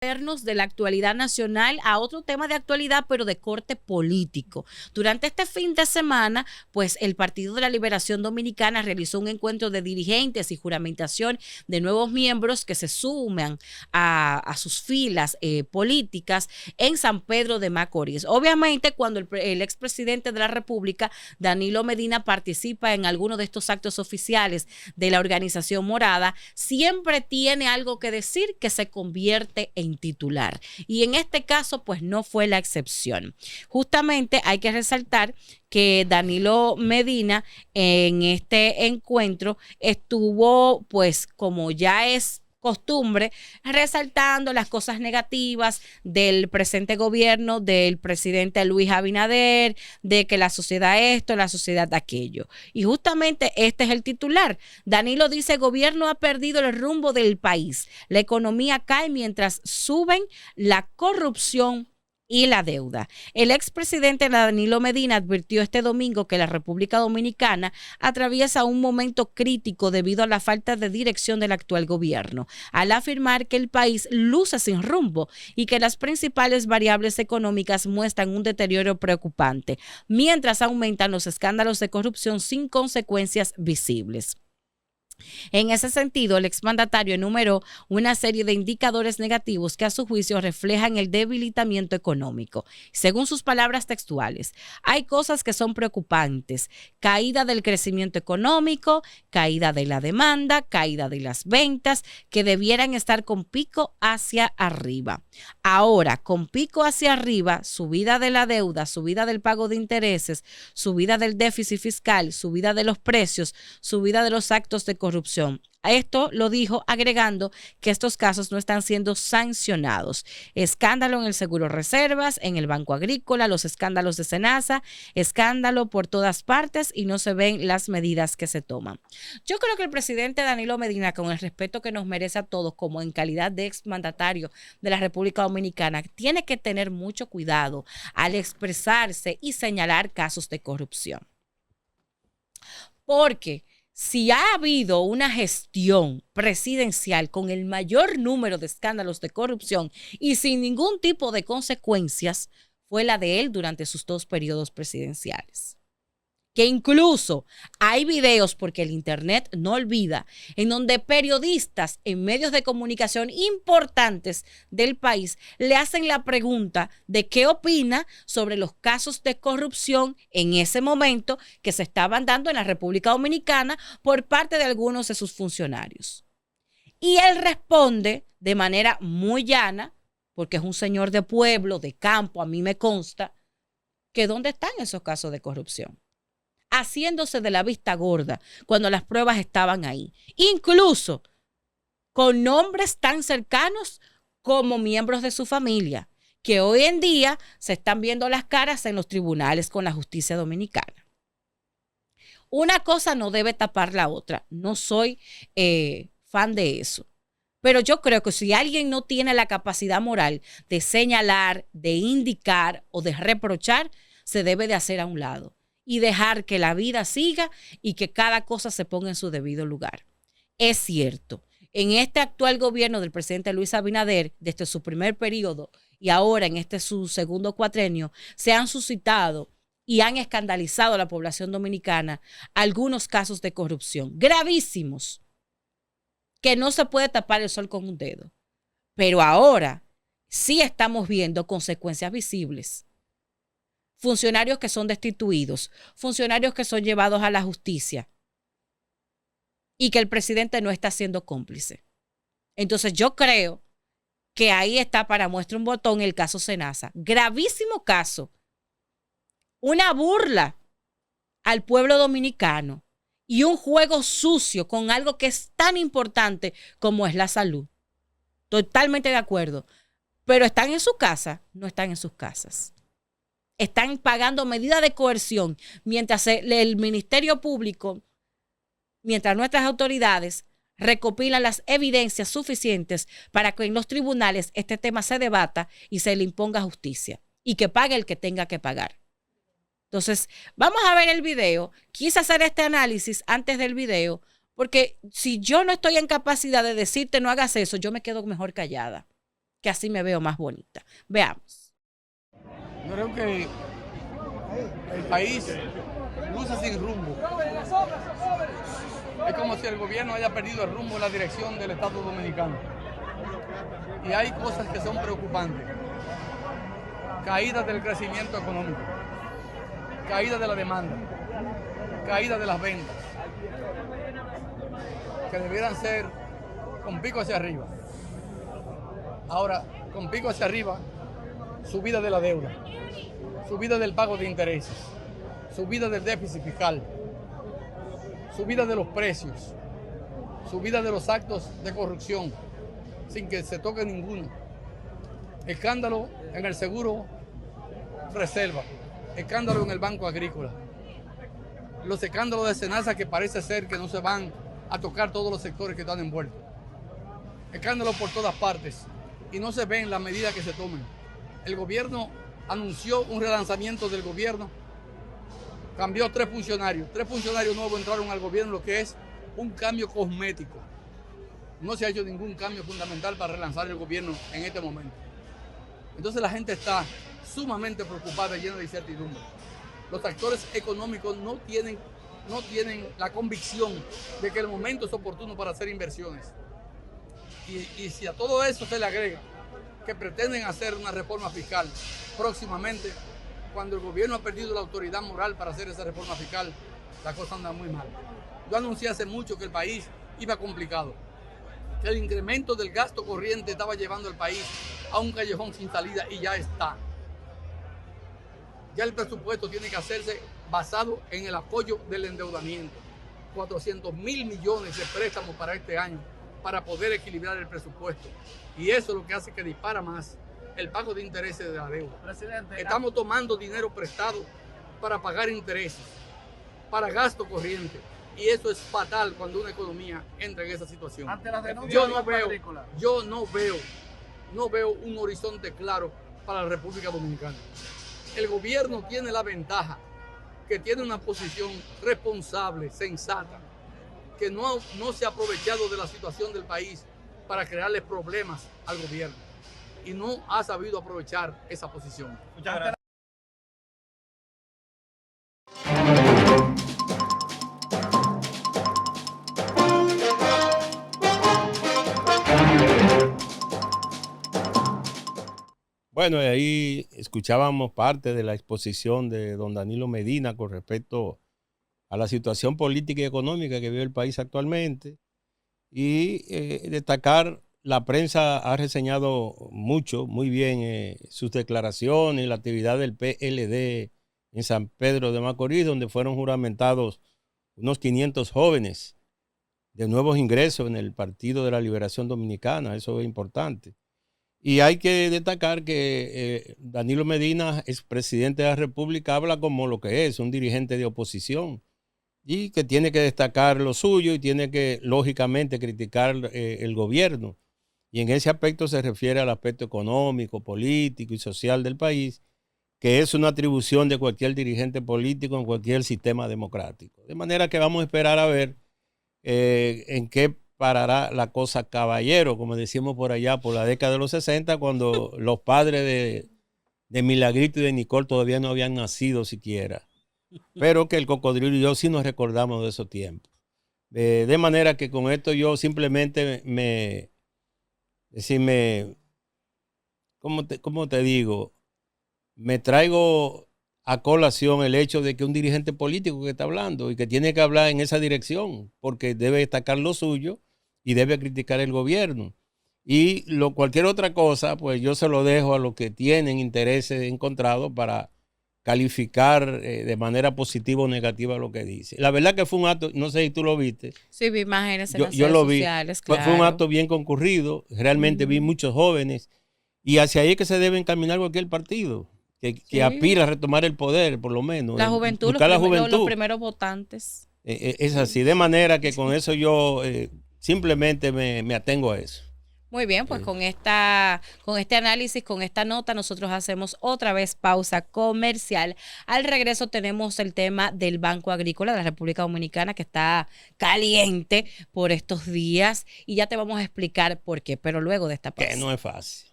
De la actualidad nacional a otro tema de actualidad, pero de corte político. Durante este fin de semana, pues el Partido de la Liberación Dominicana realizó un encuentro de dirigentes y juramentación de nuevos miembros que se suman a sus filas políticas en San Pedro de Macorís. Obviamente, cuando el expresidente de la República, Danilo Medina, participa en alguno de estos actos oficiales de la organización morada, siempre tiene algo que decir que se convierte en titular. Y en este caso, pues no fue la excepción. Justamente hay que resaltar que Danilo Medina en este encuentro estuvo, pues como ya es costumbre, resaltando las cosas negativas del presente gobierno, del presidente Luis Abinader, de que la sociedad esto, la sociedad aquello. Y justamente este es el titular. Danilo dice: gobierno ha perdido el rumbo del país. La economía cae mientras suben la corrupción y la deuda. El expresidente Danilo Medina advirtió este domingo que la República Dominicana atraviesa un momento crítico debido a la falta de dirección del actual gobierno, al afirmar que el país luce sin rumbo y que las principales variables económicas muestran un deterioro preocupante, mientras aumentan los escándalos de corrupción sin consecuencias visibles. En ese sentido, el exmandatario enumeró una serie de indicadores negativos que a su juicio reflejan el debilitamiento económico. Según sus palabras textuales, hay cosas que son preocupantes: caída del crecimiento económico, caída de la demanda, caída de las ventas, que debieran estar con pico hacia arriba. Ahora, con pico hacia arriba, subida de la deuda, subida del pago de intereses, subida del déficit fiscal, subida de los precios, subida de los actos de corrupción. Esto lo dijo agregando que estos casos no están siendo sancionados. Escándalo en el Seguro Reservas, en el Banco Agrícola, los escándalos de Senasa, escándalo por todas partes y no se ven las medidas que se toman. Yo creo que el presidente Danilo Medina, con el respeto que nos merece a todos como en calidad de exmandatario de la República Dominicana, tiene que tener mucho cuidado al expresarse y señalar casos de corrupción. Porque si ha habido una gestión presidencial con el mayor número de escándalos de corrupción y sin ningún tipo de consecuencias, fue la de él durante sus 2 periodos presidenciales. Que incluso hay videos, porque el internet no olvida, en donde periodistas en medios de comunicación importantes del país le hacen la pregunta de qué opina sobre los casos de corrupción en ese momento que se estaban dando en la República Dominicana por parte de algunos de sus funcionarios. Y él responde de manera muy llana, porque es un señor de pueblo, de campo, a mí me consta, que ¿dónde están esos casos de corrupción? Haciéndose de la vista gorda cuando las pruebas estaban ahí, incluso con nombres tan cercanos como miembros de su familia, que hoy en día se están viendo las caras en los tribunales con la justicia dominicana. Una cosa no debe tapar la otra. No soy fan de eso. Pero yo creo que si alguien no tiene la capacidad moral de señalar, de indicar o de reprochar, se debe de hacer a un lado y dejar que la vida siga y que cada cosa se ponga en su debido lugar. Es cierto, en este actual gobierno del presidente Luis Abinader, desde su primer periodo y ahora en este su segundo cuatrenio, se han suscitado y han escandalizado a la población dominicana algunos casos de corrupción gravísimos, que no se puede tapar el sol con un dedo. Pero ahora sí estamos viendo consecuencias visibles. Funcionarios que son destituidos, funcionarios que son llevados a la justicia y que el presidente no está siendo cómplice. Entonces yo creo que ahí está para muestra un botón el caso Senasa. Gravísimo caso. Una burla al pueblo dominicano y un juego sucio con algo que es tan importante como es la salud. Totalmente de acuerdo. Pero están en su casa, no están en sus casas. Están pagando medidas de coerción mientras el Ministerio Público, mientras nuestras autoridades recopilan las evidencias suficientes para que en los tribunales este tema se debata y se le imponga justicia y que pague el que tenga que pagar. Entonces, vamos a ver el video. Quise hacer este análisis antes del video porque si yo no estoy en capacidad de decirte no hagas eso, yo me quedo mejor callada. que así me veo más bonita. Veamos. Yo creo que el país luce sin rumbo. Es como si el gobierno haya perdido el rumbo en la dirección del Estado dominicano. Y hay cosas que son preocupantes. Caída del crecimiento económico, caída de la demanda, caída de las ventas, que debieran ser con pico hacia arriba. Ahora, con pico hacia arriba, subida de la deuda, subida del pago de intereses, subida del déficit fiscal, subida de los precios, subida de los actos de corrupción, sin que se toque ninguno. Escándalo en el seguro reserva, escándalo en el Banco Agrícola, los escándalos de Senasa que parece ser que no se van a tocar todos los sectores que están envueltos. Escándalos por todas partes y no se ven las medidas que se tomen. El gobierno anunció un relanzamiento del gobierno, cambió tres funcionarios nuevos entraron al gobierno, lo que es un cambio cosmético. No se ha hecho ningún cambio fundamental para relanzar el gobierno en este momento. Entonces la gente está sumamente preocupada y llena de incertidumbre. Los actores económicos no tienen la convicción de que el momento es oportuno para hacer inversiones. Y si a todo eso se le agrega que pretenden hacer una reforma fiscal próximamente, cuando el gobierno ha perdido la autoridad moral para hacer esa reforma fiscal, la cosa anda muy mal. Yo anuncié hace mucho que el país iba complicado, que el incremento del gasto corriente estaba llevando al país a un callejón sin salida y ya está. Ya el presupuesto tiene que hacerse basado en el apoyo del endeudamiento. 400.000 millones de préstamos para este año para poder equilibrar el presupuesto. Y eso es lo que hace que dispara más el pago de intereses de la deuda. Presidente, estamos tomando dinero prestado para pagar intereses, para gasto corriente. Y eso es fatal cuando una economía entra en esa situación. Yo no veo un horizonte claro para la República Dominicana. El gobierno tiene la ventaja que tiene una posición responsable, sensata, que no se ha aprovechado de la situación del país para crearle problemas al gobierno y no ha sabido aprovechar esa posición. Muchas gracias. Bueno, y ahí escuchábamos parte de la exposición de don Danilo Medina con respecto a la situación política y económica que vive el país actualmente. Y destacar, la prensa ha reseñado mucho, muy bien sus declaraciones, la actividad del PLD en San Pedro de Macorís, donde fueron juramentados unos 500 jóvenes de nuevos ingresos en el Partido de la Liberación Dominicana. Eso es importante. Y hay que destacar que Danilo Medina, expresidente de la República, habla como lo que es, un dirigente de oposición, y que tiene que destacar lo suyo y tiene que, lógicamente, criticar el gobierno. Y en ese aspecto se refiere al aspecto económico, político y social del país, que es una atribución de cualquier dirigente político en cualquier sistema democrático. De manera que vamos a esperar a ver en qué parará la cosa, caballero, como decimos por allá, por la década de los 60, cuando los padres de Milagrito y de Nicole todavía no habían nacido siquiera. Pero que el cocodrilo y yo sí nos recordamos de esos tiempos. De manera que con esto yo simplemente ¿cómo te digo? Me traigo a colación el hecho de que un dirigente político que está hablando y que tiene que hablar en esa dirección, porque debe destacar lo suyo y debe criticar el gobierno. Y cualquier otra cosa, pues yo se lo dejo a los que tienen intereses encontrados para calificar de manera positiva o negativa lo que dice. La verdad que fue un acto, no sé si tú lo viste. Sí, vi imágenes en las redes sociales, claro. Fue un acto bien concurrido, realmente vi muchos jóvenes y hacia ahí es que se debe encaminar cualquier partido que aspira a retomar el poder, por lo menos. La juventud, los primeros votantes. Es así, de manera que con eso yo simplemente me atengo a eso. Muy bien, pues con este análisis, con esta nota, nosotros hacemos otra vez pausa comercial. Al regreso tenemos el tema del Banco Agrícola de la República Dominicana, que está caliente por estos días, y ya te vamos a explicar por qué, pero luego de esta pausa. Que no es fácil.